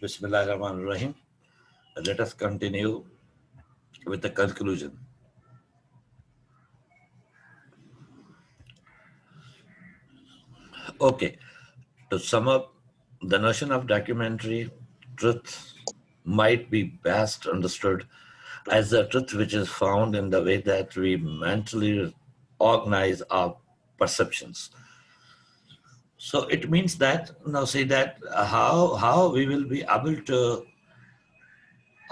Bismillahirrahmanirrahim. Let us continue with the conclusion. Okay, to sum up, the notion of documentary truth might be best understood as the truth which is found in the way that we mentally organize our perceptions. So it means that now say that how we will be able to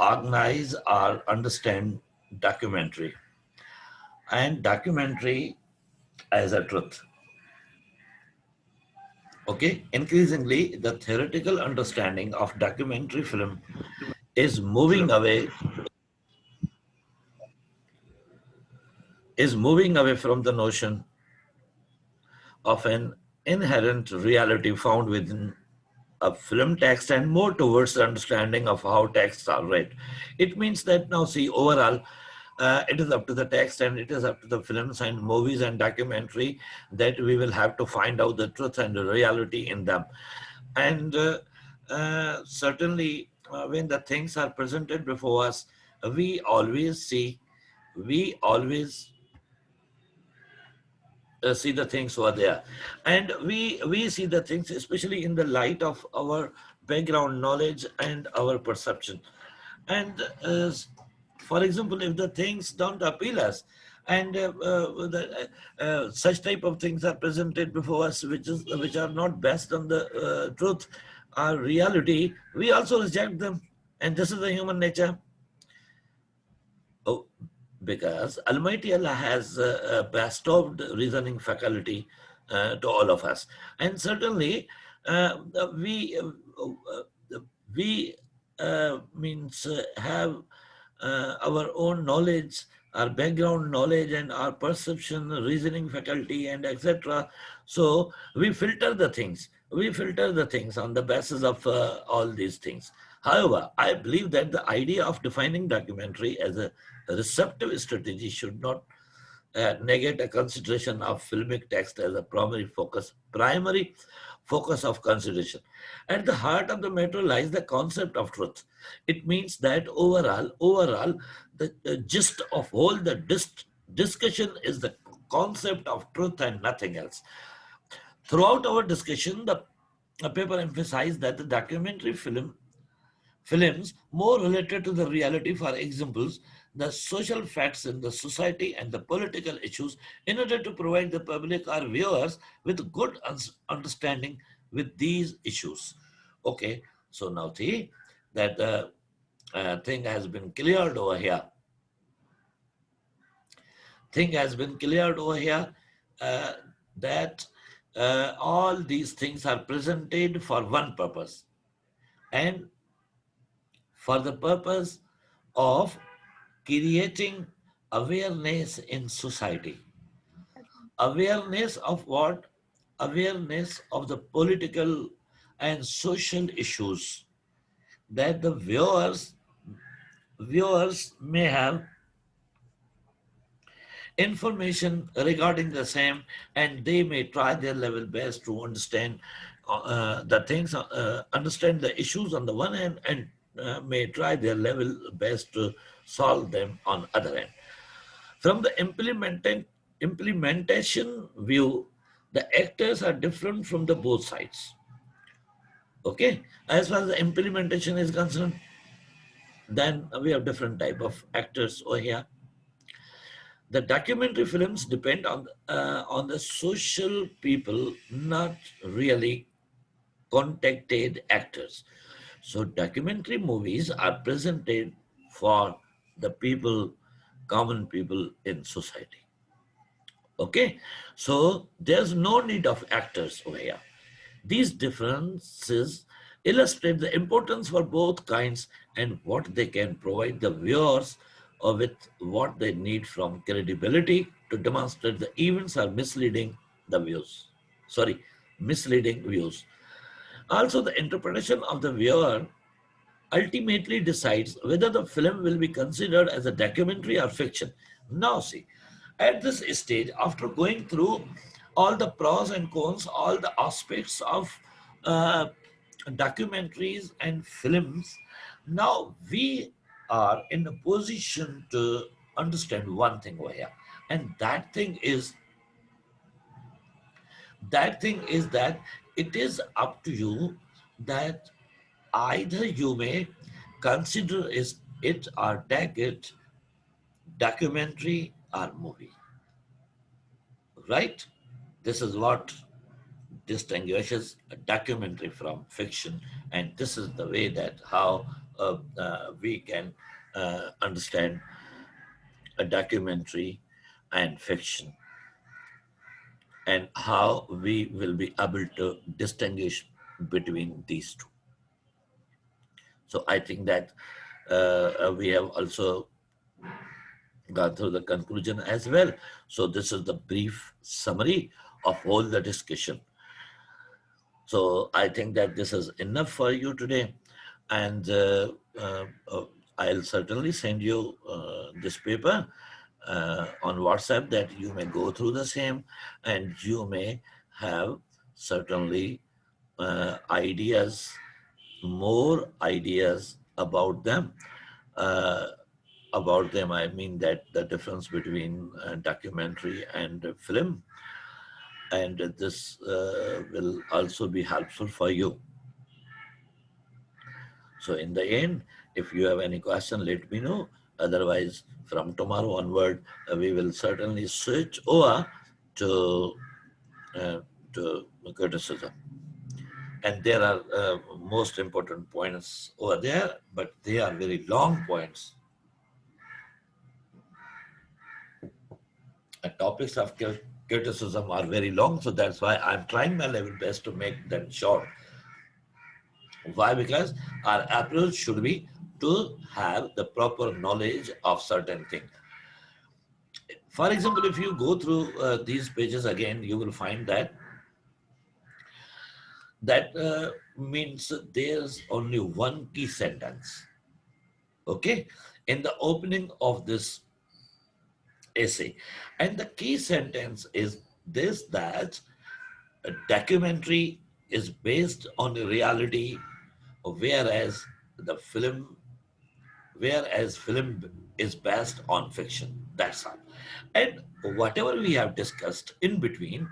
organize or understand documentary and documentary as a truth. Okay, increasingly, the theoretical understanding of documentary film is moving away from the notion of an inherent reality found within a film text and more towards the understanding of how texts are read. It means that now, see, overall, it is up to the text and it is up to the films and movies and documentary that we will have to find out the truth and the reality in them. And certainly, when the things are presented before us, we always we always see the things over there, and we see the things especially in the light of our background knowledge and our perception. And for example, if the things don't appeal us, and such type of things are presented before us which are not based on the truth or reality, we also reject them. And this is the human nature. Oh, because Almighty Allah has bestowed reasoning faculty to all of us, and certainly we we means have our own knowledge, our background knowledge, and our perception, reasoning faculty, and etc. So we filter the things. We filter the things on the basis of all these things. However, I believe that the idea of defining documentary as a receptive strategy should not negate a consideration of filmic text as a primary focus of consideration. At the heart of the matter lies the concept of truth. It means that overall, the gist of all the discussion is the concept of truth and nothing else. Throughout our discussion, the paper emphasized that the documentary films more related to the reality, for examples, the social facts in the society and the political issues, in order to provide the public or viewers with good understanding with these issues. Okay, so now see that the thing has been cleared over here. Thing has been cleared over here uh, that all these things are presented for one purpose, and for the purpose of creating awareness in society. Awareness of what? Awareness of the political and social issues that the viewers may have information regarding the same, and they may try their level best to understand the things, understand the issues on the one hand, and may try their level best to solve them on other hand. From the implementation view, the actors are different from the both sides. Okay, as far as the implementation is concerned, then we have different type of actors over here. The documentary films depend on the social people, not really contacted actors. So documentary movies are presented for the people, common people in society. Okay, so there's no need of actors over here. These differences illustrate the importance for both kinds and what they can provide the viewers with what they need from credibility to demonstrate the events are misleading the views. Sorry, misleading views. Also, the interpretation of the viewer ultimately decides whether the film will be considered as a documentary or fiction. Now, see, at this stage, after going through all the pros and cons, all the aspects of uh, documentaries and films, now we are in a position to understand one thing over here. And that thing is that it is up to you that either you may consider it or tag it documentary or movie, right? This is what distinguishes a documentary from fiction, and this is the way that how we can understand a documentary and fiction, and how we will be able to distinguish between these two. So I think that we have also gone through the conclusion as well. So this is the brief summary of all the discussion. So I think that this is enough for you today, and I'll certainly send you this paper on WhatsApp, that you may go through the same, and you may have certainly ideas, more ideas about them. Uh, about them, I mean that the difference between documentary and film, and this will also be helpful for you. So in the end, if you have any question, let me know. Otherwise, from tomorrow onward, we will certainly switch over to uh, to criticism. And there are most important points over there, but they are very long points. Topics of criticism are very long, so that's why I'm trying my level best to make them short. Why? Because our approach should be to have the proper knowledge of certain things. For example, if you go through these pages again, you will find that means there's only one key sentence. Okay, in the opening of this essay, and the key sentence is this: that a documentary is based on reality, whereas the film whereas film is based on fiction. That's all. And whatever we have discussed in between,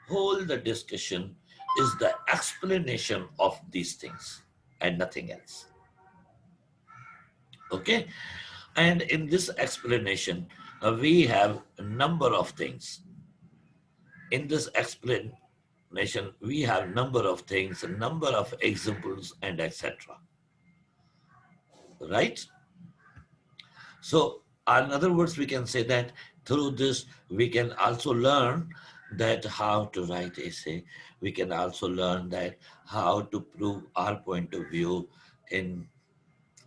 whole the discussion is the explanation of these things and nothing else. Okay? And in this explanation, we have a number of things. In this explanation, we have number of things, a number of examples, and etc. Right? So, in other words, we can say that through this, we can also learn that how to write essay. We can also learn that how to prove our point of view in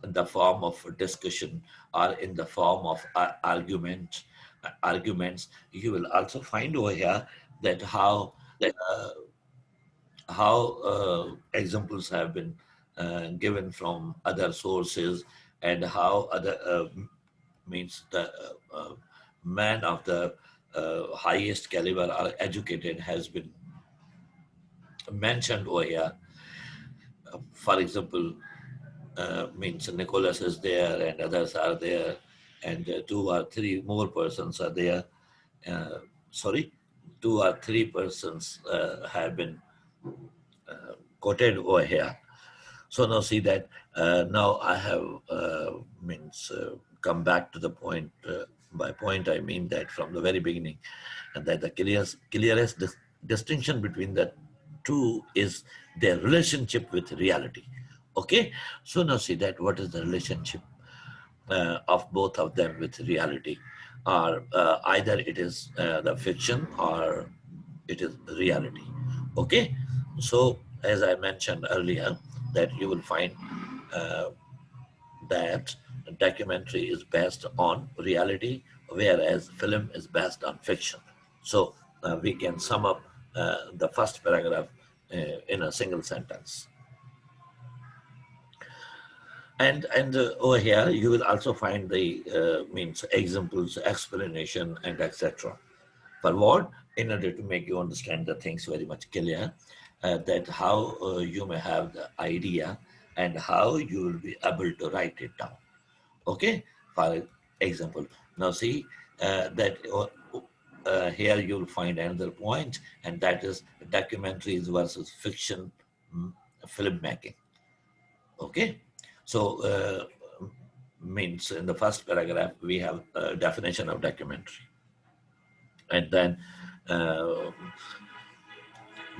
the form of discussion or in the form of arguments. You will also find over here that uh, how examples have been given from other sources, and how other means the man of the highest caliber or educated has been mentioned over here. For example, means Nicholas is there and others are there, and two or three more persons are there. Uh, sorry, two or three persons have been quoted over here. So now see that now I have means come back to the point. By point I mean that from the very beginning, and that the clearest distinction between the two is their relationship with reality. Okay, so now see that what is the relationship of both of them with reality, or either it is the fiction or it is reality. Okay, so as I mentioned earlier, that you will find uh, that documentary is based on reality, whereas film is based on fiction. So we can sum up the first paragraph in a single sentence. And over here you will also find the means examples, explanation, and etc. For what? In order to make you understand the things very much clear. that how you may have the idea and how you will be able to write it down. Okay, for example, now see that here you'll find another point, and that is documentaries versus fiction mm, filmmaking. Okay, so means in the first paragraph we have a definition of documentary, and then uh,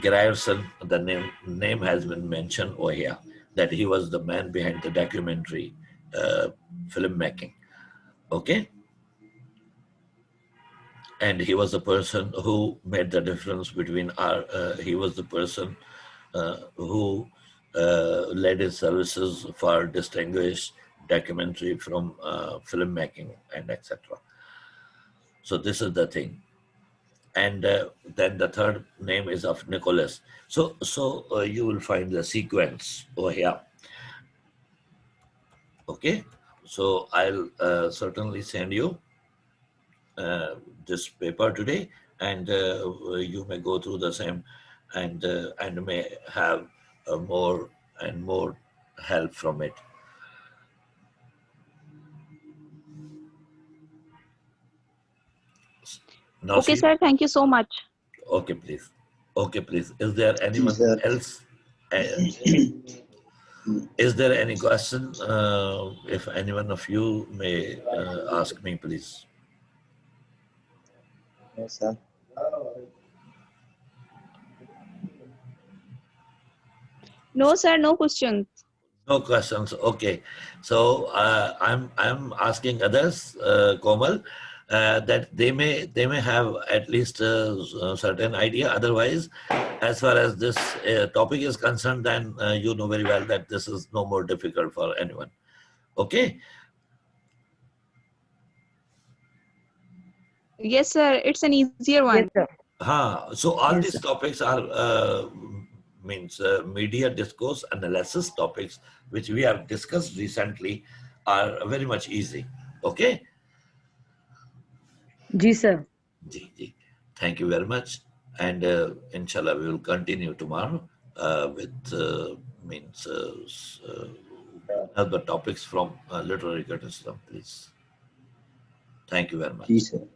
Grierson, the name has been mentioned over here, that he was the man behind the documentary uh, filmmaking. Okay, and he was the person who made the difference between our. He was the person who led his services for distinguished documentary from filmmaking and etc. So this is the thing. And then the third name is of Nicholas. So you will find the sequence over here. Okay, so I'll certainly send you uh, this paper today, and you may go through the same, and may have more and more help from it. Now, Okay, see, sir. Thank you so much. okay, please, okay, please. Is there ji anyone sir. else? Uh, is there any question? If any one of you may ask me, please. Yes, sir. No, sir. No questions. No questions. Okay. So I'm asking others, Komal, that they may have at least a certain idea. Otherwise, as far as this topic is concerned, then you know very well that this is no more difficult for anyone. Okay. Yes, sir. It's an easier one. Yes, sir. So all Yes, these sir. topics are means media discourse analysis topics, which we have discussed recently, are very much easy. Okay. Ji, sir. Ji, ji. Thank you very much. And inshallah, we will continue tomorrow with means other topics from literary criticism, please. Thank you very ji much. Sir.